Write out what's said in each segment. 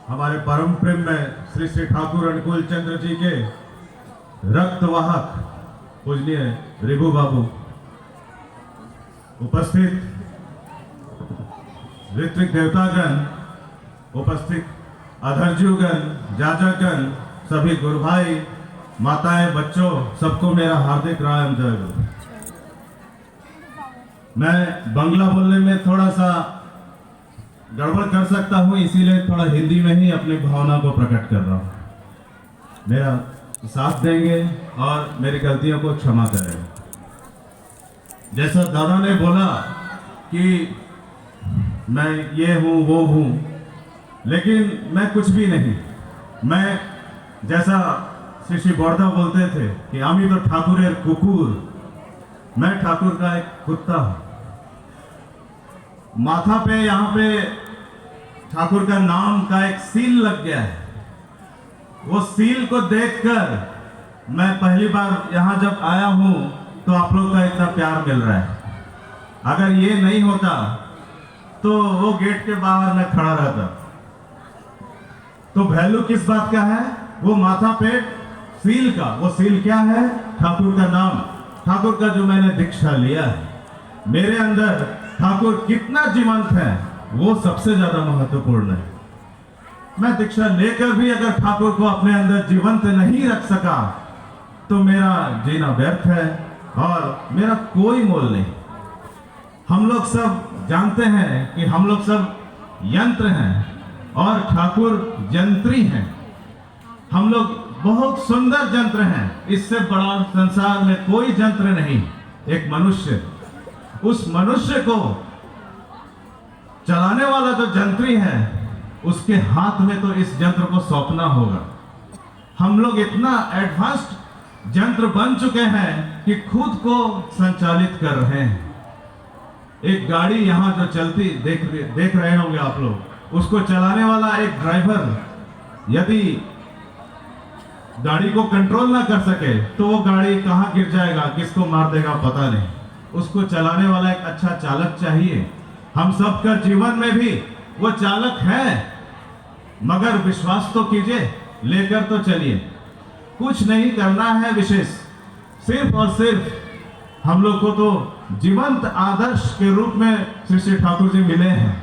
हमारे परम प्रेम में श्री श्री ठाकुर अनुकूल चंद्र जी के रक्तवाहक पूजनीय रिभु बाबू, उपस्थित ऋत्विक देवतागण, उपस्थित अधर्जुगण, जाजकगण, सभी गुरु भाई, माताएं, बच्चों, सबको मेरा हार्दिक राम जय गुरु। मैं बंगला बोलने में थोड़ा सा गड़बड़ कर सकता हूं, इसीलिए थोड़ा हिंदी में ही अपनी भावना को प्रकट कर रहा हूं। मेरा साथ देंगे और मेरी गलतियों को क्षमा करेंगे। जैसा दादा ने बोला कि मैं ये हूं वो हूं, लेकिन मैं कुछ भी नहीं। मैं जैसा श्री श्री बौरदा बोलते थे कि आमी तो ठाकुरेर कुकुर, मैं ठाकुर का एक कुत्ता हूं। माथा पे यहाँ पे ठाकुर का नाम का एक सील लग गया है। वो सील को देखकर मैं पहली बार यहाँ जब आया हूं तो आप लोग का इतना प्यार मिल रहा है। अगर ये नहीं होता तो वो गेट के बाहर मैं खड़ा रहता। तो वैल्यू किस बात का है? वो माथा पे सील का। वो सील क्या है? ठाकुर का नाम, ठाकुर का जो मैंने दीक्षा लिया है। मेरे अंदर ठाकुर कितना जीवंत है वो सबसे ज्यादा महत्वपूर्ण है। मैं दीक्षा लेकर भी अगर ठाकुर को अपने अंदर जीवंत नहीं रख सका तो मेरा जीना व्यर्थ है और मेरा कोई मोल नहीं। हम लोग सब जानते हैं कि हम लोग सब यंत्र हैं और ठाकुर यंत्री हैं। हम लोग बहुत सुंदर यंत्र हैं। इससे बड़ा संसार में कोई यंत्र नहीं। एक मनुष्य, उस मनुष्य को चलाने वाला जो यंत्री है उसके हाथ में तो इस यंत्र को सौंपना होगा। हम लोग इतना एडवांस्ड यंत्र बन चुके हैं कि खुद को संचालित कर रहे हैं। एक गाड़ी यहाँ जो चलती देख रहे होंगे आप लोग, उसको चलाने वाला एक ड्राइवर यदि गाड़ी को कंट्रोल ना कर सके तो वो गाड़ी कहाँ गिर जाएगा, किसको मार देगा पता नहीं। उसको चलाने वाला एक अच्छा चालक चाहिए। हम सबका जीवन में भी वो चालक है, मगर विश्वास तो कीजिए, लेकर तो चलिए। कुछ नहीं करना है विशेष, सिर्फ और सिर्फ हम लोग को तो जीवंत आदर्श के रूप में श्री श्री ठाकुर जी मिले हैं।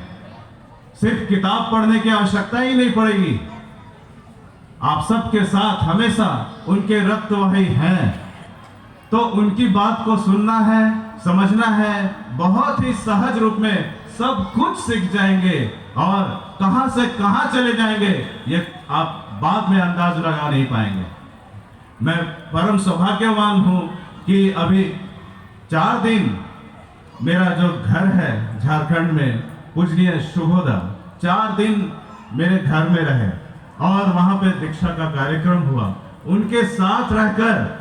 सिर्फ किताब पढ़ने की आवश्यकता ही नहीं पड़ेगी। आप सबके साथ हमेशा उनके रक्तवाही हैं, तो उनकी बात को सुनना है, समझना है। बहुत ही सहज रूप में सब कुछ सीख जाएंगे और कहां से कहां चले जाएंगे ये आप बाद में अंदाज लगा नहीं पाएंगे। मैं परम सौभाग्यवान हूं कि अभी 4 दिन मेरा जो घर है झारखंड में, पूजनीय शुभोदा 4 दिन मेरे घर में रहे और वहां पे दीक्षा का कार्यक्रम हुआ। उनके साथ रहकर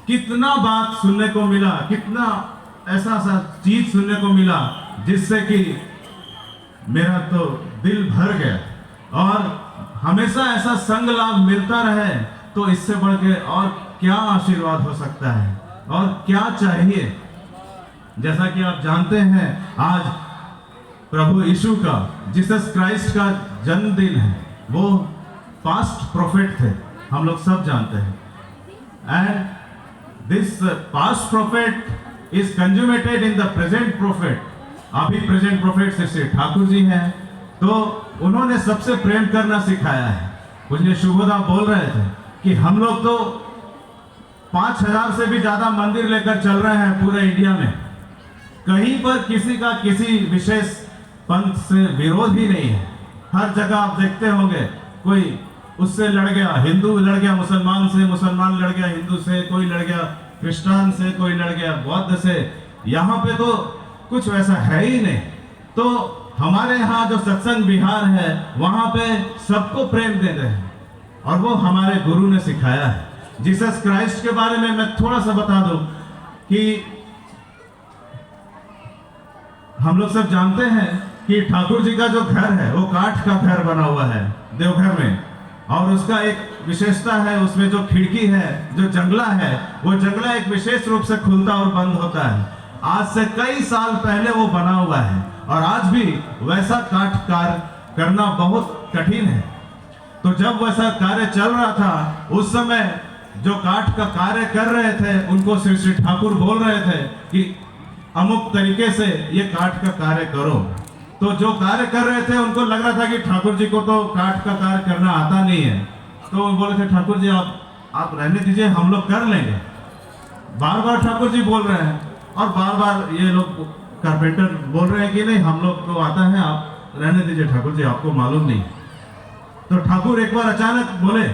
कितना बात सुनने को मिला, कितना ऐसा चीज सुनने को मिला जिससे कि मेरा तो दिल भर गया। और हमेशा ऐसा संग लाभ मिलता रहे तो इससे बढ़ के और क्या आशीर्वाद हो सकता है और क्या चाहिए। जैसा कि आप जानते हैं आज प्रभु यीशु का, जीसस क्राइस्ट का जन्मदिन है। वो पास्ट प्रोफेट थे, हम लोग सब जानते हैं। And this past prophet is consummated in the present prophet. अभी प्रेजेंट प्रोफेट श्री ठाकुर जी हैं, तो उन्होंने सबसे प्रेम करना सिखाया है। पूजनीय शुभोदा बोल रहे थे कि हम लोग तो 5000 से भी ज्यादा मंदिर लेकर चल रहे हैं पूरे इंडिया में। कहीं पर किसी का किसी विशेष पंथ से विरोध ही नहीं है। हर जगह आप देखते होंगे कोई उससे लड़ गया, हिंदू लड़ गया मुसलमान से, मुसलमान लड़ गया हिंदू से, कोई लड़ गया क्रिश्चियन से, कोई लड़ गया बौद्ध से। यहाँ पे तो कुछ वैसा है ही नहीं। तो हमारे यहाँ जो सत्संग विहार है वहां पे सबको प्रेम देते हैं और वो हमारे गुरु ने सिखाया है। जीसस क्राइस्ट के बारे में मैं थोड़ा सा बता दूं कि हम लोग सब जानते हैं कि ठाकुर जी का जो घर है वो काठ का घर बना हुआ है देवघर में, और उसका एक विशेषता है, उसमें जो खिड़की है, जो जंगला है, वो जंगला एक विशेष रूप से खुलता और बंद होता है। आज से कई साल पहले वो बना हुआ है और आज भी वैसा काठ कार्य करना बहुत कठिन है। तो जब वैसा कार्य चल रहा था, उस समय जो काठ का कार्य कर रहे थे उनको श्री श्री ठाकुर बोल रहे थे कि अमुक तरीके से ये काठ का कार्य करो। तो जो कार्य कर रहे थे उनको लग रहा था कि ठाकुर जी को तो काठ का कार्य करना आता नहीं है, तो वो बोले थे ठाकुर जी आप रहने दीजिए, हम लोग कर लेंगे। बार बार ठाकुर जी बोल रहे हैं और बार बार ये लोग कारपेंटर बोल रहे हैं कि नहीं हम लोग को आता है, आप रहने दीजिए ठाकुर जी, आपको मालूम नहीं। तो ठाकुर एक बार अचानक बोले,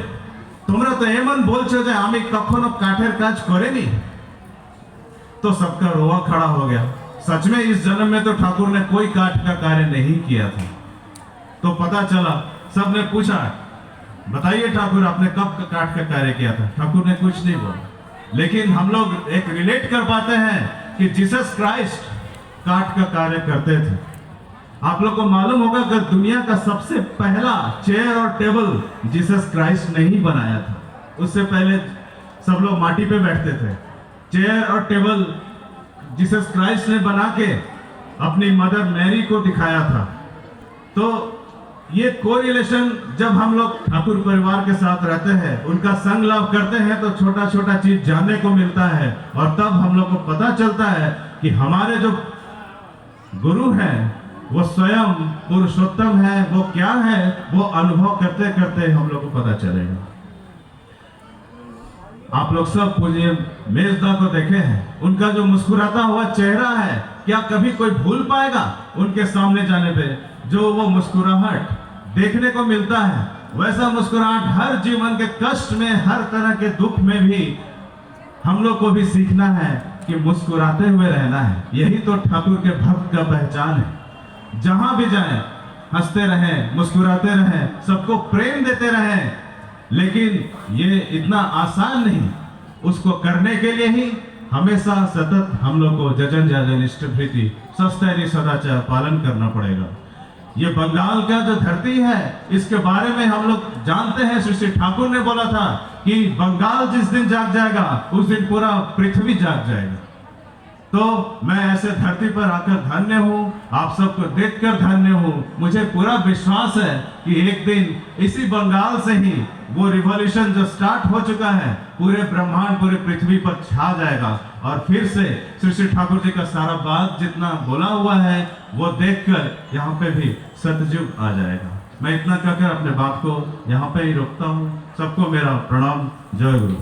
তোমরা তো এমন বলছো যে আমি কখনো কাঠের কাজ করিনি। तो सबका रोआ खड़ा हो गया। सच में इस जन्म में तो ठाकुर ने कोई काठ का कार्य नहीं किया था। तो पता चला, सबने पूछा बताइए ठाकुर आपने कब काठ का कार्य किया था? ठाकुर ने कुछ नहीं बोला। लेकिन हम लोग एक रिलेट कर पाते हैं कि जीसस क्राइस्ट काठ का कार्य करते थे। आप लोग को मालूम होगा कि दुनिया का सबसे पहला चेयर और टेबल जीसस क्राइस्ट ने ही बनाया था। उससे पहले सब लोग माटी पे बैठते थे। चेयर और टेबल जीसस क्राइस्ट ने बना के अपनी मदर मैरी को दिखाया था। तो ये कोरिलेशन, जब हम लोग ठाकुर परिवार के साथ रहते हैं, उनका संग लाभ करते हैं, तो छोटा छोटा चीज जानने को मिलता है और तब हम लोग को पता चलता है कि हमारे जो गुरु हैं वो स्वयं पुरुषोत्तम है। वो क्या है वो अनुभव करते करते हम लोग को पता चलेगा। आप लोग सब पूज्य मेजदा को देखे हैं, उनका जो मुस्कुराता हुआ चेहरा है, क्या कभी कोई भूल पाएगा उनके सामने जाने पे जो वो मुस्कुराहट देखने को मिलता है? वैसा मुस्कुराहट हर जीवन के कष्ट में, हर तरह के दुख में भी हम लोग को भी सीखना है कि मुस्कुराते हुए रहना है। यही तो ठाकुर के भक्त का पहचान है। जहां भी जाएं हंसते रहें, मुस्कुराते रहें, सबको प्रेम देते रहें। लेकिन ये इतना आसान नहीं। उसको करने के लिए ही हमेशा सतत हम लोग को जजन जाजन इष्टभृति सस्तैर्य सदाचार पालन करना पड़ेगा। ये बंगाल का जो धरती है, इसके बारे में हम लोग जानते हैं। श्री श्री ठाकुर ने बोला था कि बंगाल जिस दिन जाग जाएगा उस दिन पूरा पृथ्वी जाग जाएगा। तो मैं ऐसे धरती पर आकर धन्य हूँ, आप सबको देखकर धन्य हूँ। मुझे पूरा विश्वास है कि एक दिन इसी बंगाल से ही वो रिवॉल्यूशन जो स्टार्ट हो चुका है पूरे ब्रह्मांड, पूरे पृथ्वी पर छा जाएगा और फिर से श्री श्री ठाकुर जी का सारा बात जितना बोला हुआ है वो देखकर यहाँ पे भी सतयुग आ जाएगा। मैं इतना कहकर अपने बात को यहाँ पे ही रोकता हूँ। सबको मेरा प्रणाम। जय गुरु।